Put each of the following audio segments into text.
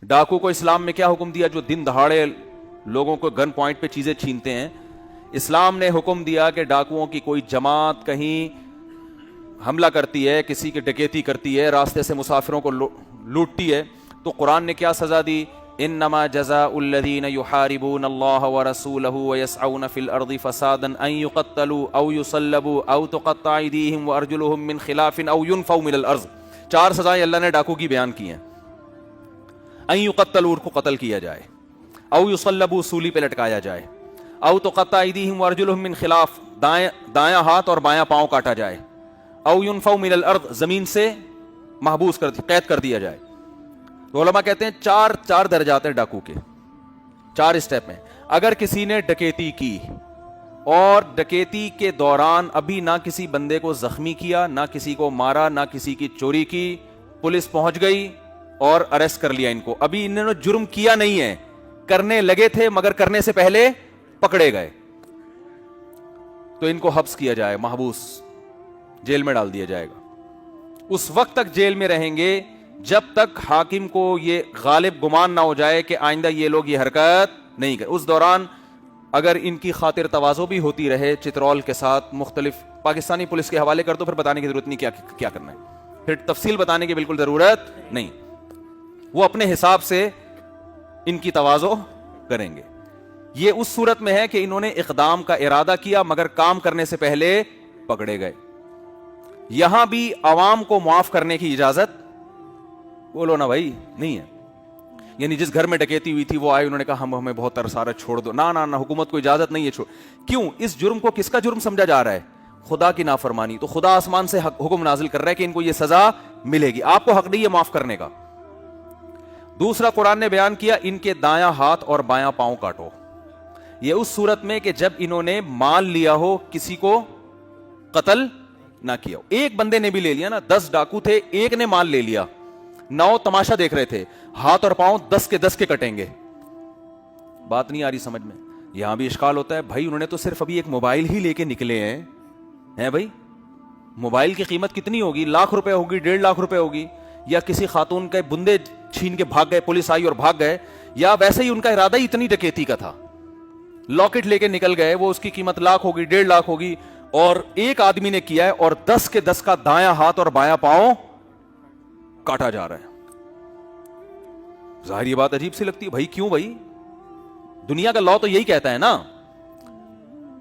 ڈاکو کو اسلام میں کیا حکم دیا؟ جو دن دہاڑے لوگوں کو گن پوائنٹ پہ چیزیں چھینتے ہیں، اسلام نے حکم دیا کہ ڈاکوؤں کی کوئی جماعت کہیں حملہ کرتی ہے، کسی کی ڈکیتی کرتی ہے، راستے سے مسافروں کو لوٹتی ہے، تو قرآن نے کیا سزا دی؟ انما جزاء الذین یحاربون اللہ ورسولہ ویسعون فی الارض فسادا ان یقتلوا او یصلبوا او تقطع ایدیہم وارجلہم من خلاف او ینفوا من الارض۔ 4 سزائیں اللہ نے ڈاکو کی بیان کی ہیں۔ ان یقتلوا، کو قتل کیا جائے، او یصلبوا، سولی پہ لٹکایا جائے، او تقطع ایدیہم وارجلہم من خلاف، دایاں ہاتھ اور بایاں پاؤں کاٹا جائے، او ینفوا من الارض، زمین سے محبوس قید کر دیا جائے۔ تو علماء کہتے ہیں چار درجات ہیں ڈاکو کے، 4 اسٹیپ ہیں۔ اگر کسی نے ڈکیتی کی اور ڈکیتی کے دوران ابھی نہ کسی بندے کو زخمی کیا، نہ کسی کو مارا، نہ کسی کی چوری کی، پولیس پہنچ گئی اور اریسٹ کر لیا ان کو، ابھی انہوں نے جرم کیا نہیں ہے، کرنے لگے تھے مگر کرنے سے پہلے پکڑے گئے، تو ان کو حبس کیا جائے، محبوس، جیل میں ڈال دیا جائے گا۔ اس وقت تک جیل میں رہیں گے جب تک حاکم کو یہ غالب گمان نہ ہو جائے کہ آئندہ یہ لوگ یہ حرکت نہیں کریں۔ اس دوران اگر ان کی خاطر تواضع بھی ہوتی رہے چترول کے ساتھ، مختلف پاکستانی پولیس کے حوالے کر دو، پھر بتانے کی ضرورت نہیں کیا کرنا ہے، پھر تفصیل بتانے کی بالکل ضرورت نہیں، وہ اپنے حساب سے ان کی تواضع کریں گے۔ یہ اس صورت میں ہے کہ انہوں نے اقدام کا ارادہ کیا مگر کام کرنے سے پہلے پکڑے گئے۔ یہاں بھی عوام کو معاف کرنے کی اجازت بولو نا بھائی نہیں ہے، یعنی جس گھر میں ڈکیتی ہوئی تھی وہ آئے، انہوں نے کہا ہمیں بہت ترسارا چھوڑ دو، نہ حکومت کو اجازت نہیں ہے چھوڑ۔ کیوں؟ اس جرم کو کس کا جرم سمجھا جا رہا ہے؟ خدا کی نافرمانی، تو خدا آسمان سے حکم نازل کر رہا ہے کہ ان کو یہ سزا ملے گی، آپ کو حق نہیں ہے معاف کرنے کا۔ دوسرا قرآن نے بیان کیا ان کے دایاں ہاتھ اور بایاں پاؤں کاٹو، یہ اس صورت میں کہ جب انہوں نے مال لیا ہو، کسی کو قتل نہ کیا ہو۔ ایک بندے نے بھی لے لیا نا، 10 ڈاکو تھے، ایک نے مال لے لیا، 9 تماشا دیکھ رہے تھے، ہاتھ اور پاؤں 10 کے کٹیں گے۔ بات نہیں آ رہی سمجھ میں؟ یہاں بھی اشکال ہوتا ہے، بھائی انہوں نے تو صرف ابھی ایک موبائل ہی لے کے نکلے ہیں بھائی، موبائل کی قیمت کتنی ہوگی؟ لاکھ روپے ہوگی، 1.5 لاکھ روپے ہوگی، یا کسی خاتون کے بندے چھین کے بھاگ گئے، پولیس آئی اور بھاگ گئے، یا ویسے ہی ان کا ارادہ ہی اتنی ڈکیتی کا تھا، لاکٹ لے کے نکل گئے، وہ اس کی قیمت لاکھ ہوگی، 1.5 لاکھ ہوگی، اور ایک آدمی نے کیا ہے اور 10 کا دایاں ہاتھ اور بایاں پاؤں کاٹا جا رہا ہے۔ ظاہر یہ بات عجیب سی لگتی ہے، بھائی کیوں؟ بھائی دنیا کا لا تو یہی کہتا ہے نا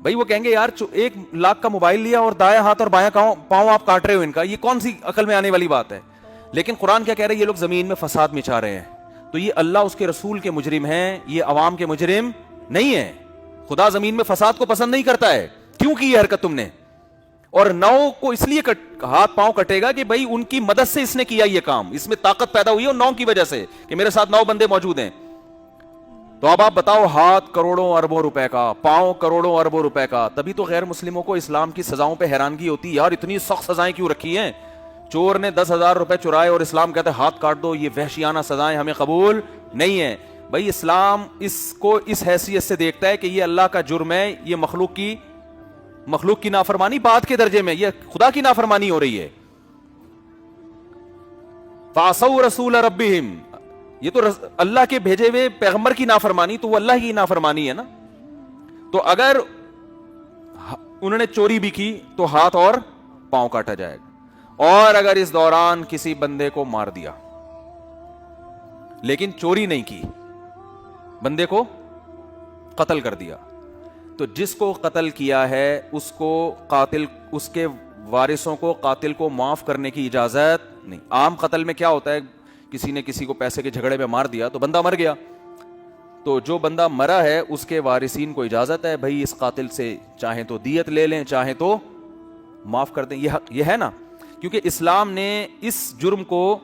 بھائی، وہ کہیں گے یار 1 لاکھ کا موبائل لیا اور دایاں ہاتھ اور بایاں پاؤں آپ کاٹ رہے ہو ان کا، یہ کون سی عقل میں آنے والی بات ہے؟ لیکن قرآن کیا کہہ رہے ہیں؟ یہ لوگ زمین میں فساد مچا رہے ہیں، تو یہ اللہ اس کے رسول کے مجرم ہیں، یہ عوام کے مجرم نہیں ہیں۔ خدا زمین میں فساد کو پسند نہیں کرتا ہے، کیوں کی یہ حرکت تم نے؟ اور 9 کو اس لیے ہاتھ پاؤں کٹے گا کہ بھائی ان کی مدد سے اس نے کیا یہ کام، اس میں طاقت پیدا ہوئی ہے 9 کی وجہ سے کہ میرے ساتھ 9 بندے موجود ہیں۔ تو اب آپ بتاؤ، ہاتھ کروڑوں اربوں روپے کا، پاؤں کروڑوں اربوں روپے کا، تبھی تو غیر مسلموں کو اسلام کی سزاؤں پہ حیرانگی ہوتی ہے، یار اتنی سخت سزائیں کیوں رکھی ہیں؟ چور نے 10,000 روپے چرائے اور اسلام کہتا ہے ہاتھ کاٹ دو، یہ وحشیانہ سزائیں ہمیں قبول نہیں ہیں۔ بھائی اسلام اس کو اس حیثیت سے دیکھتا ہے کہ یہ اللہ کا جرم ہے، یہ مخلوق کی نافرمانی بات کے درجے میں، یہ خدا کی نافرمانی ہو رہی ہے۔ فَعَصَوْا رَسُولَ رَبِّهِمْ، یہ تو اللہ کے بھیجے ہوئے پیغمبر کی نافرمانی، تو وہ اللہ کی نافرمانی ہے نا۔ تو اگر انہوں نے چوری بھی کی تو ہاتھ اور پاؤں کاٹا جائے گا، اور اگر اس دوران کسی بندے کو مار دیا لیکن چوری نہیں کی، بندے کو قتل کر دیا، تو جس کو قتل کیا ہے اس کو قاتل، اس کے وارثوں کو قاتل کو معاف کرنے کی اجازت نہیں۔ عام قتل میں کیا ہوتا ہے؟ کسی نے کسی کو پیسے کے جھگڑے میں مار دیا تو بندہ مر گیا، تو جو بندہ مرا ہے اس کے وارثین کو اجازت ہے بھائی اس قاتل سے چاہیں تو دیت لے لیں، چاہیں تو معاف کر دیں، یہ ہے نا، کیونکہ اسلام نے اس جرم کو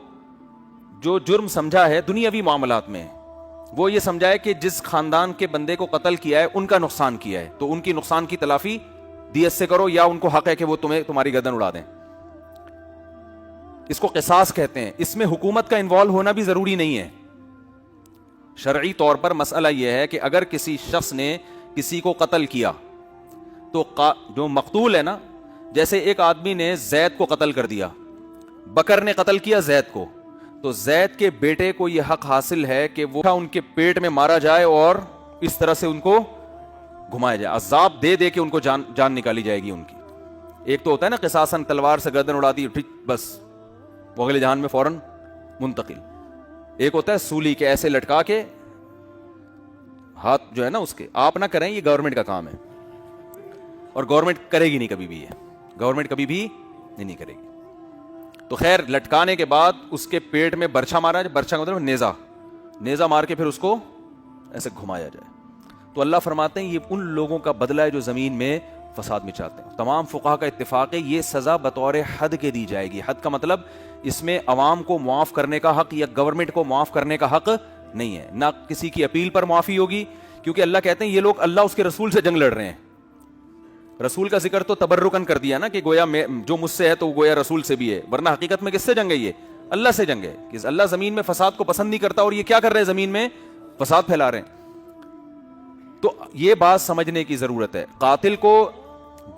جو جرم سمجھا ہے دنیاوی معاملات میں، وہ یہ سمجھا ہے کہ جس خاندان کے بندے کو قتل کیا ہے ان کا نقصان کیا ہے، تو ان کی نقصان کی تلافی دیت سے کرو، یا ان کو حق ہے کہ وہ تمہاری گردن اڑا دیں۔ اس کو قصاص کہتے ہیں۔ اس میں حکومت کا انوالو ہونا بھی ضروری نہیں ہے۔ شرعی طور پر مسئلہ یہ ہے کہ اگر کسی شخص نے کسی کو قتل کیا تو جو مقتول ہے نا، جیسے ایک آدمی نے زید کو قتل کر دیا، بکر نے قتل کیا زید کو، تو زید کے بیٹے کو یہ حق حاصل ہے کہ وہ ان کے پیٹ میں مارا جائے اور اس طرح سے ان کو گھمایا جائے, عذاب دے دے کے ان کو جان نکالی جائے گی ان کی. ایک تو ہوتا ہے نا قصاصاً تلوار سے گردن اڑا دی, ٹھیک بس وہ اگلے جہان میں فوراً منتقل. ایک ہوتا ہے سولی کے ایسے لٹکا کے ہاتھ جو ہے نا اس کے, آپ نہ کریں, یہ گورنمنٹ کا کام ہے اور گورنمنٹ کرے گی نہیں کبھی بھی, یہ گورنمنٹ کبھی بھی نہیں کرے گی. تو خیر لٹکانے کے بعد اس کے پیٹ میں برچھا مارا جائے, برچھا کا مطلب نیزہ مار کے پھر اس کو ایسے گھمایا جائے. تو اللہ فرماتے ہیں یہ ان لوگوں کا بدلہ ہے جو زمین میں فساد مچاتے ہیں. تمام فقہا کا اتفاق ہے یہ سزا بطور حد کے دی جائے گی. حد کا مطلب اس میں عوام کو معاف کرنے کا حق یا گورنمنٹ کو معاف کرنے کا حق نہیں ہے, نہ کسی کی اپیل پر معافی ہوگی, کیونکہ اللہ کہتے ہیں یہ لوگ اللہ اس کے رسول سے جنگ لڑ رہے ہیں. رسول کا ذکر تو تبرکن کر دیا نا کہ گویا جو مجھ سے ہے تو گویا رسول سے بھی ہے, ورنہ حقیقت میں کس سے جنگ ہے, یہ اللہ سے جنگ ہے. کہ اللہ زمین میں فساد کو پسند نہیں کرتا اور یہ کیا کر رہے ہیں, زمین میں فساد پھیلا رہے ہیں. تو یہ بات سمجھنے کی ضرورت ہے. قاتل کو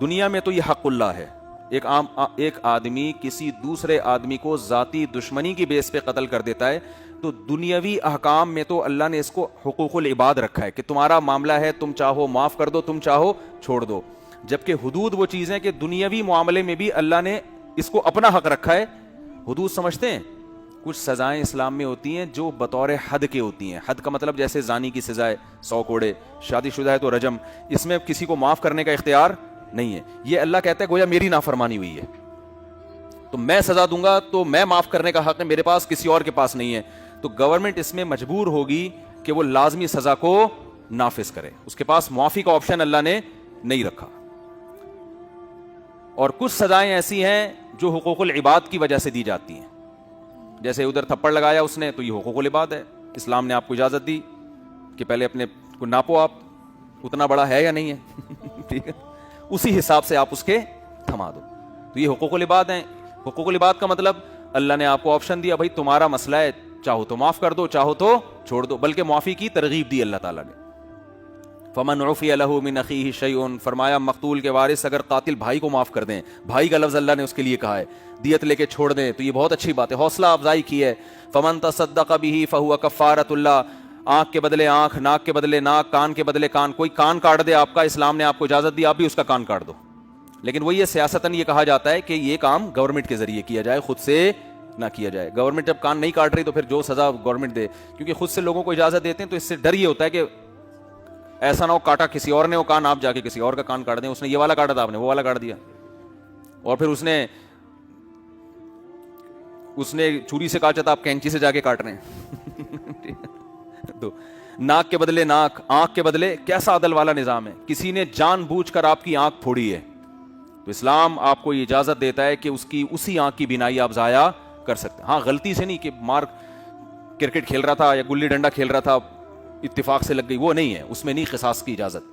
دنیا میں تو یہ حق اللہ ہے, ایک آدمی کسی دوسرے آدمی کو ذاتی دشمنی کی بیس پہ قتل کر دیتا ہے تو دنیاوی احکام میں تو اللہ نے اس کو حقوق العباد رکھا ہے کہ تمہارا معاملہ ہے, تم چاہو معاف کر دو, تم چاہو چھوڑ دو. جبکہ حدود وہ چیز ہے کہ دنیاوی معاملے میں بھی اللہ نے اس کو اپنا حق رکھا ہے. حدود سمجھتے ہیں, کچھ سزائیں اسلام میں ہوتی ہیں جو بطور حد کے ہوتی ہیں. حد کا مطلب جیسے زانی کی سزا ہے 100 کوڑے, شادی شدہ ہے تو رجم, اس میں کسی کو معاف کرنے کا اختیار نہیں ہے. یہ اللہ کہتا ہے گویا میری نافرمانی ہوئی ہے تو میں سزا دوں گا, تو میں معاف کرنے کا حق ہے, میرے پاس کسی اور کے پاس نہیں ہے. تو گورنمنٹ اس میں مجبور ہوگی کہ وہ لازمی سزا کو نافذ کرے, اس کے پاس معافی کا آپشن اللہ نے نہیں رکھا. اور کچھ سزائیں ایسی ہیں جو حقوق العباد کی وجہ سے دی جاتی ہیں, جیسے ادھر تھپڑ لگایا اس نے تو یہ حقوق العباد ہے. اسلام نے آپ کو اجازت دی کہ پہلے اپنے کو ناپو, آپ اتنا بڑا ہے یا نہیں ہے, ٹھیک ہے, اسی حساب سے آپ اس کے تھما دو. تو یہ حقوق العباد ہیں. حقوق العباد کا مطلب اللہ نے آپ کو آپشن دیا, بھائی تمہارا مسئلہ ہے, چاہو تو معاف کر دو, چاہو تو چھوڑ دو, بلکہ معافی کی ترغیب دی اللہ تعالیٰ نے. فمن عفی لہ من اخیہ شیء, فرمایا مقتول کے وارث اگر قاتل بھائی کو معاف کر دیں, بھائی کا لفظ اللہ نے اس کے لیے کہا ہے, دیت لے کے چھوڑ دیں تو یہ بہت اچھی بات ہے, حوصلہ افزائی کی ہے. فمن تصدق بہ فہو کفارۃ اللہ, آنکھ کے بدلے آنکھ, ناک کے بدلے ناک, کان کے بدلے کان. کوئی کان کاٹ دے آپ کا, اسلام نے آپ کو اجازت دی آپ بھی اس کا کان کاٹ دو, لیکن وہ یہ سیاستاً یہ کہا جاتا ہے کہ یہ کام گورنمنٹ کے ذریعے کیا جائے, خود سے نہ کیا جائے. گورنمنٹ جب کان نہیں کاٹ رہی تو پھر جو سزا گورنمنٹ دے, کیونکہ خود سے لوگوں کو اجازت دیتے ہیں تو اس سے ڈر یہ ہوتا ہے کہ ایسا نہ ہو کاٹا کسی اور نے وہ کان, آپ جا کے کسی اور کا کان کاٹ دیں, اس نے یہ والا کاٹا تھا آپ نے وہ والا کاٹ دیا, اور پھر اس نے چھری سے کاٹا تھا آپ کینچی سے جا کے کاٹ رہے ہیں. تو ناک کے بدلے ناک, آنکھ کے بدلے, کیسا عدل والا نظام ہے. کسی نے جان بوجھ کر آپ کی آنکھ پھوڑی ہے تو اسلام آپ کو یہ اجازت دیتا ہے کہ اسی آنکھ کی بینائی آپ ضائع کر سکتے ہیں. ہاں غلطی سے نہیں کہ کرکٹ کھیل رہا تھا یا گلی ڈنڈا کھیل رہا تھا اتفاق سے لگ گئی, وہ نہیں ہے, اس میں نہیں قصاص کی اجازت.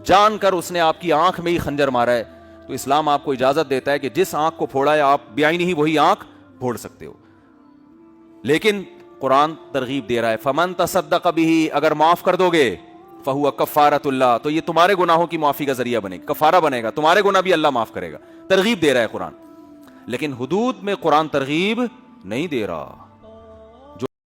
جان کر اس نے آپ کی آنکھ میں ہی خنجر مارا ہے تو اسلام آپ کو اجازت دیتا ہے کہ جس آنکھ کو پھوڑا ہے آپ بیائی نہیں وہی آنکھ پھوڑ سکتے ہو. لیکن قرآن ترغیب دے رہا ہے فمن تصدق بہ, اگر معاف کر دو گے فہو کفارۃ اللہ, تو یہ تمہارے گناہوں کی معافی کا ذریعہ بنے گا, کفارہ بنے گا, تمہارے گناہ بھی اللہ معاف کرے گا. ترغیب دے رہا ہے قرآن, لیکن حدود میں قرآن ترغیب نہیں دے رہا.